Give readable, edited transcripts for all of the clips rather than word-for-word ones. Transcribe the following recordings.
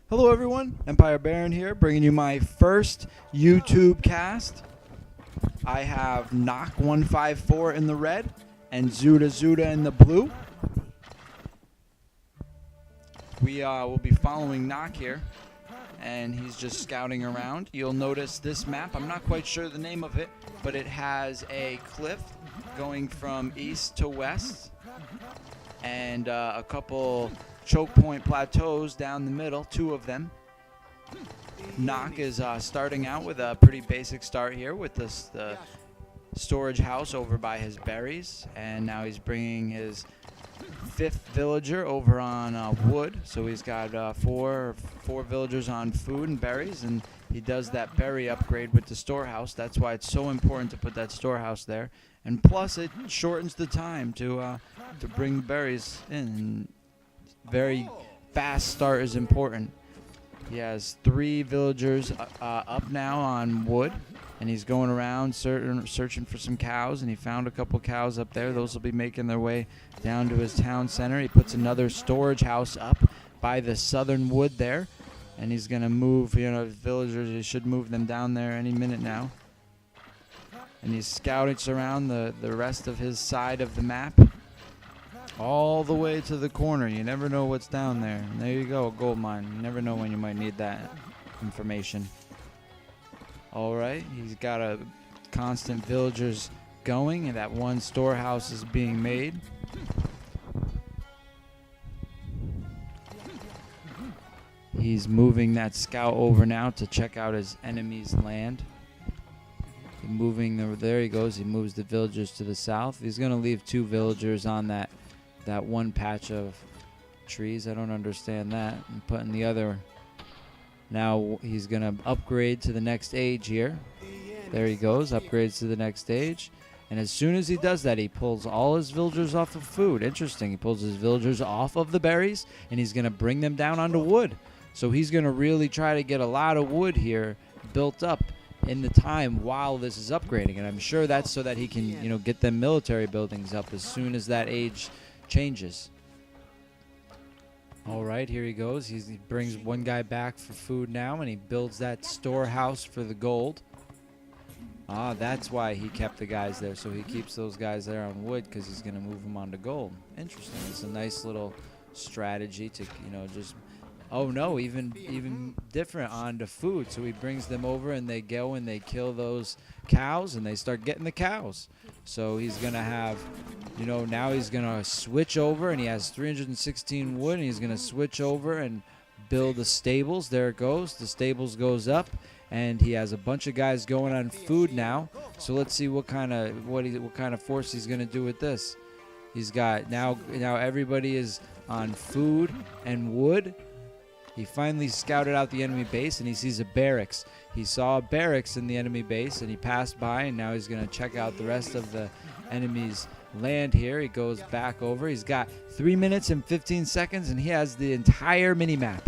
Hello everyone, Empire Baron here, bringing you my first YouTube cast. I have Noc154 in the red and ZutaZuta in the blue. We will be following Noc here, and he's just scouting around. You'll notice this map, I'm not quite sure the name of it, but it has a cliff going from east to west and a couple choke point plateaus down the middle, two of them. Noc is starting out with a pretty basic start here with the storage house over by his berries, and now he's bringing his fifth villager over on wood. So he's got four villagers on food and berries, and he does that berry upgrade with the storehouse. That's why it's so important to put that storehouse there, and plus it shortens the time to bring berries in. And very fast start is important. He has 3 villagers up now on wood, and he's going around searching for some cows, and he found a couple cows up there. Those will be making their way down to his town center. He puts another storage house up by the southern wood there, and he's going to move, his villagers. He should move them down there any minute now. And he's scouting around the rest of his side of the map, all the way to the corner. You never know what's down there. And there you go, a gold mine. You never know when you might need that information. Alright, he's got a constant villagers going, and that one storehouse is being made. He's moving that scout over now to check out his enemy's land. There he goes. He moves the villagers to the south. He's going to leave 2 villagers on that one patch of trees. I don't understand that. And putting the other. Now he's going to upgrade to the next age here. There he goes. Upgrades to the next age. And as soon as he does that, he pulls all his villagers off of food. Interesting. He pulls his villagers off of the berries, and he's going to bring them down onto wood. So he's going to really try to get a lot of wood here built up in the time while this is upgrading. And I'm sure that's so that he can, get them military buildings up as soon as that age changes. All right, here he goes. He brings one guy back for food now, and he builds that storehouse for the gold. That's why he kept the guys there. So he keeps those guys there on wood because he's going to move them onto gold. Interesting. It's a nice little strategy to, just... Oh no, even different onto food. So he brings them over, and they go and they kill those cows, and they start getting the cows. So he's going to have, now he's going to switch over, and he has 316 wood, and he's going to switch over and build the stables. There it goes. The stables goes up, and he has a bunch of guys going on food now. So let's see what kind of force he's going to do with this. He's got now everybody is on food and wood. He finally scouted out the enemy base, and he sees a barracks. He saw a barracks in the enemy base, and he passed by, and now he's going to check out the rest of the enemy's land here. He goes back over. He's got 3 minutes and 15 seconds, and he has the entire minimap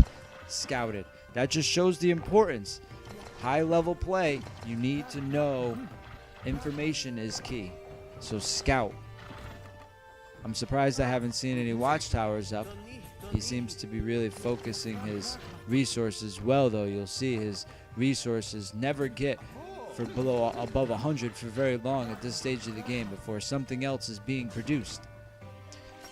scouted. That just shows the importance. High-level play, you need to know information is key. So scout. I'm surprised I haven't seen any watchtowers up. He seems to be really focusing his resources well, though. You'll see his resources never get above 100 for very long at this stage of the game before something else is being produced.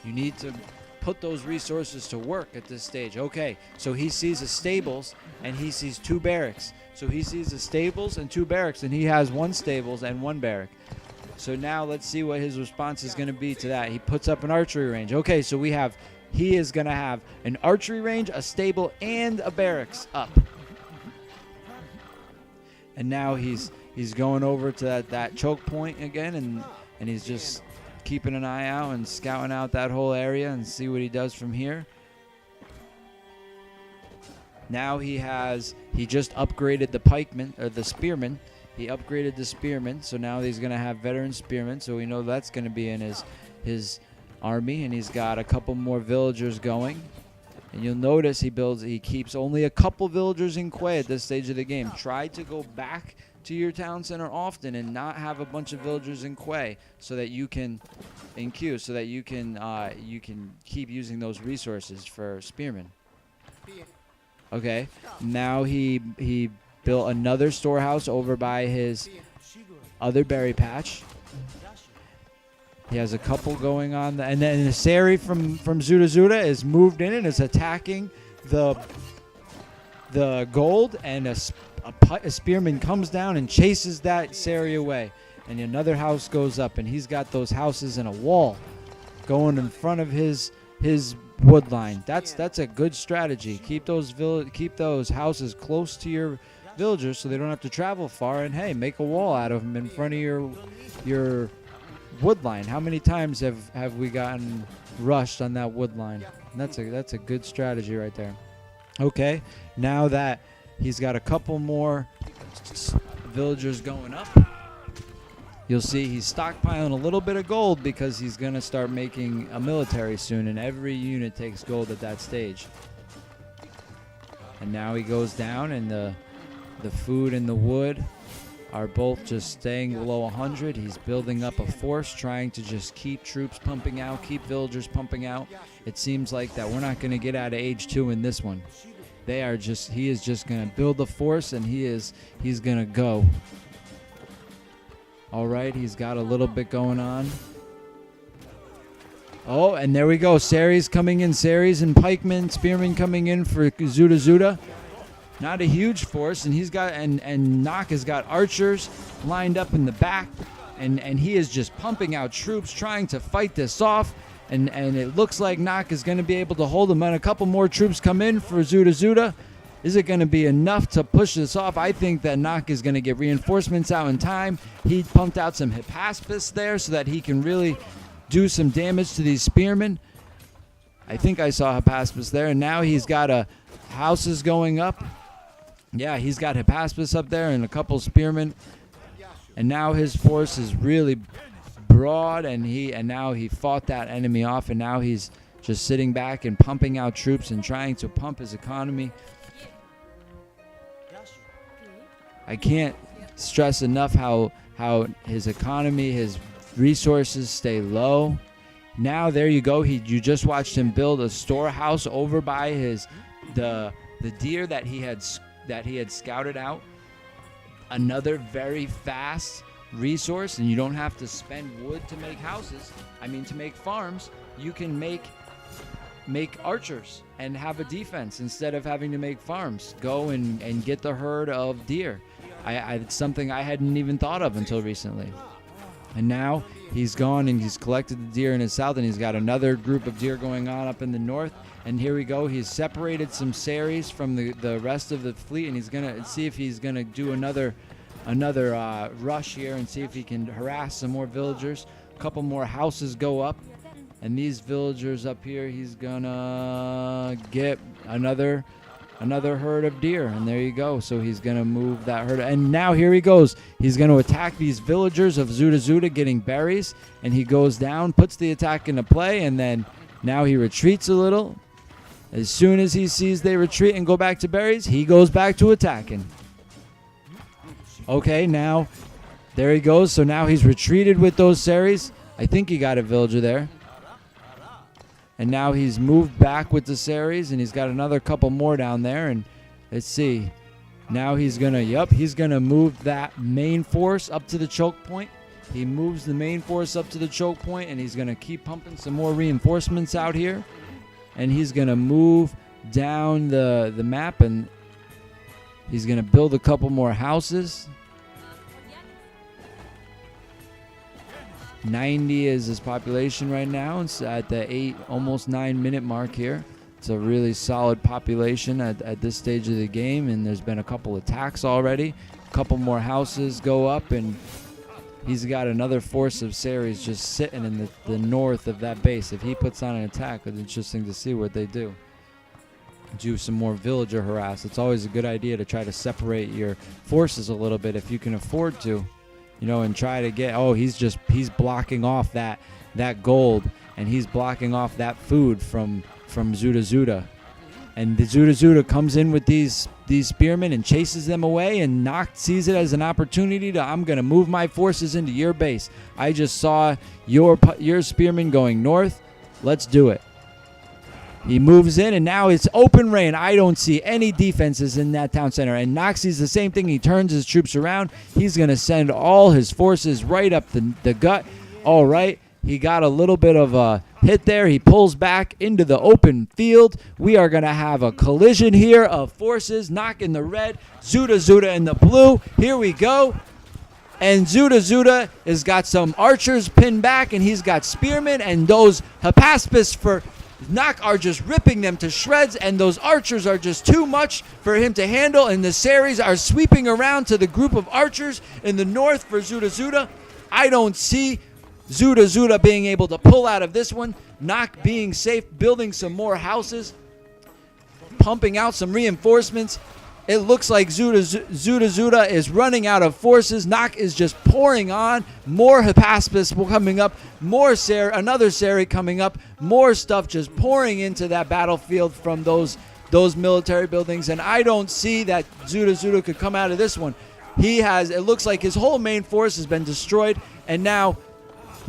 You need to put those resources to work at this stage. Okay, so he sees the stables, and he sees 2 barracks. So he sees the stables and 2 barracks, and he has 1 stables and 1 barrack. So now let's see what his response is going to be to that. He puts up an archery range. Okay, so he is going to have an archery range, a stable, and a barracks up. And now he's going over to that choke point again, and he's just keeping an eye out and scouting out that whole area and see what he does from here. Now he just upgraded the pikeman, or the spearman. He upgraded the spearman, so now he's going to have veteran spearmen, so we know that's going to be in his army, and he's got a couple more villagers going. And you'll notice he keeps only a couple villagers in quay at this stage of the game. Try to go back to your town center often and not have a bunch of villagers in quay so that you can so that you can keep using those resources for spearmen. Okay. Now he built another storehouse over by his other berry patch. He has a couple going on, and then the Sari from ZutaZuta is moved in and is attacking the gold, and a spearman comes down and chases that Sari away, and another house goes up, and he's got those houses in a wall going in front of his wood line. That's a good strategy. Keep those houses close to your villagers so they don't have to travel far, and hey, make a wall out of them in front of your wood line. How many times have we gotten rushed on that wood line? And that's a good strategy right there. Okay, now that he's got a couple more villagers going up, you'll see he's stockpiling a little bit of gold because he's going to start making a military soon, and every unit takes gold at that stage. And now he goes down, and the food and the wood are both just staying below 100. He's building up a force, trying to just keep troops pumping out, keep villagers pumping out. It seems like that we're not going to get out of age 2 in this one. He is just going to build the force, and he's going to go. All right, he's got a little bit going on. Oh, and there we go. Saris coming in. Saris and pikemen, spearmen coming in for ZutaZuta. Not a huge force, and he's got and Noc has got archers lined up in the back, and he is just pumping out troops trying to fight this off, and it looks like Noc is going to be able to hold them. And a couple more troops come in for ZutaZuta. Is it going to be enough to push this off? I think that Noc is going to get reinforcements out in time. He pumped out some Hippaspis there so that he can really do some damage to these spearmen. I think I saw Hippaspis there, and now he's got houses going up. Yeah, he's got Hippaspis up there and a couple spearmen, and now his force is really broad, and now he fought that enemy off, and now he's just sitting back and pumping out troops and trying to pump his economy. I can't stress enough how his economy, his resources stay low. Now there you go. You just watched him build a storehouse over by the deer that he had scouted out. Another very fast resource, and you don't have to spend wood to make houses. I mean, to make farms, you can make archers and have a defense instead of having to make farms. Go and get the herd of deer. It's something I hadn't even thought of until recently. And now he's gone and he's collected the deer in his south, and he's got another group of deer going on up in the north. And here we go. He's separated some Saris from the rest of the fleet, and he's gonna see if he's gonna do another rush here and see if he can harass some more villagers. A couple more houses go up, and these villagers up here, he's gonna get another herd of deer, and there you go. So he's gonna move that herd, and now here he goes. He's gonna attack these villagers of ZutaZuta getting berries, and he goes down, puts the attack into play, and then now he retreats a little. As soon as he sees they retreat and go back to berries, he goes back to attacking. Okay, now there he goes. So now he's retreated with those Saris. I think he got a villager there. And now he's moved back with the Saris, and he's got another couple more down there. And let's see. Now he's gonna move that main force up to the choke point. He moves the main force up to the choke point, and he's gonna keep pumping some more reinforcements out here. And he's going to move down the map, and he's going to build a couple more houses. 90 is his population right now. It's at the almost 9 minute mark here. It's a really solid population at this stage of the game, and there's been a couple attacks already. A couple more houses go up, and he's got another force of Saris just sitting in the north of that base. If he puts on an attack, it's interesting to see what they do. Do some more villager harass. It's always a good idea to try to separate your forces a little bit if you can afford to, and try to get. Oh, he's blocking off that gold, and he's blocking off that food from ZutaZuta. And the ZutaZuta comes in with these spearmen and chases them away, and Noc sees it as an opportunity to, I'm going to move my forces into your base. I just saw your spearmen going north. Let's do it. He moves in, and now it's open rain. I don't see any defenses in that town center. And Noc sees the same thing. He turns his troops around. He's going to send all his forces right up the gut. All right. He got a little bit of a hit there. He pulls back into the open field. We are going to have a collision here of forces. Noc in the red, ZutaZuta in the blue. Here we go. And ZutaZuta has got some archers pinned back, and he's got spearmen, and those Hypaspis for Noc are just ripping them to shreds, and those archers are just too much for him to handle, and the Series are sweeping around to the group of archers in the north for ZutaZuta. I don't see ZutaZuta being able to pull out of this one. Noc being safe, building some more houses, pumping out some reinforcements. It looks like ZutaZuta is running out of forces. Noc is just pouring on. More Hypaspis coming up. Another Seri coming up. More stuff just pouring into that battlefield from those military buildings. And I don't see that ZutaZuta could come out of this one. It looks like his whole main force has been destroyed. And now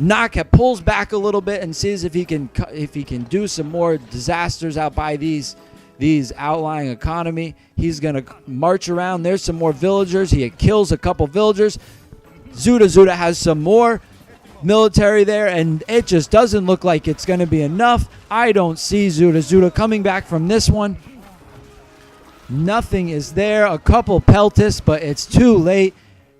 Noc pulls back a little bit and sees if he can do some more disasters out by these outlying economy. He's going to march around. There's some more villagers. He kills a couple villagers. ZutaZuta has some more military there, and it just doesn't look like it's going to be enough. I don't see ZutaZuta coming back from this one. Nothing is there. A couple peltists, but it's too late.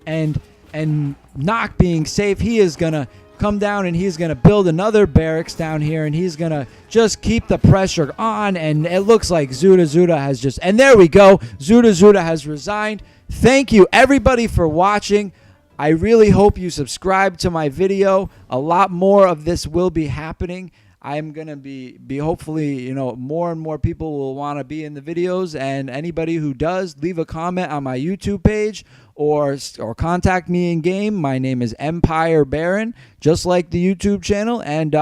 And Noc being safe, he is going to come down, and he's going to build another barracks down here, and he's going to just keep the pressure on. And it looks like ZutaZuta has just, and there we go, ZutaZuta has resigned. Thank you everybody for watching. I really hope you subscribe to my video. A lot more of this will be happening. I'm going to be hopefully, more and more people will want to be in the videos, and anybody who does, leave a comment on my YouTube page or contact me in game. My name is Empire Baron, just like the YouTube channel, and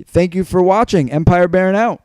thank you for watching. Empire Baron out.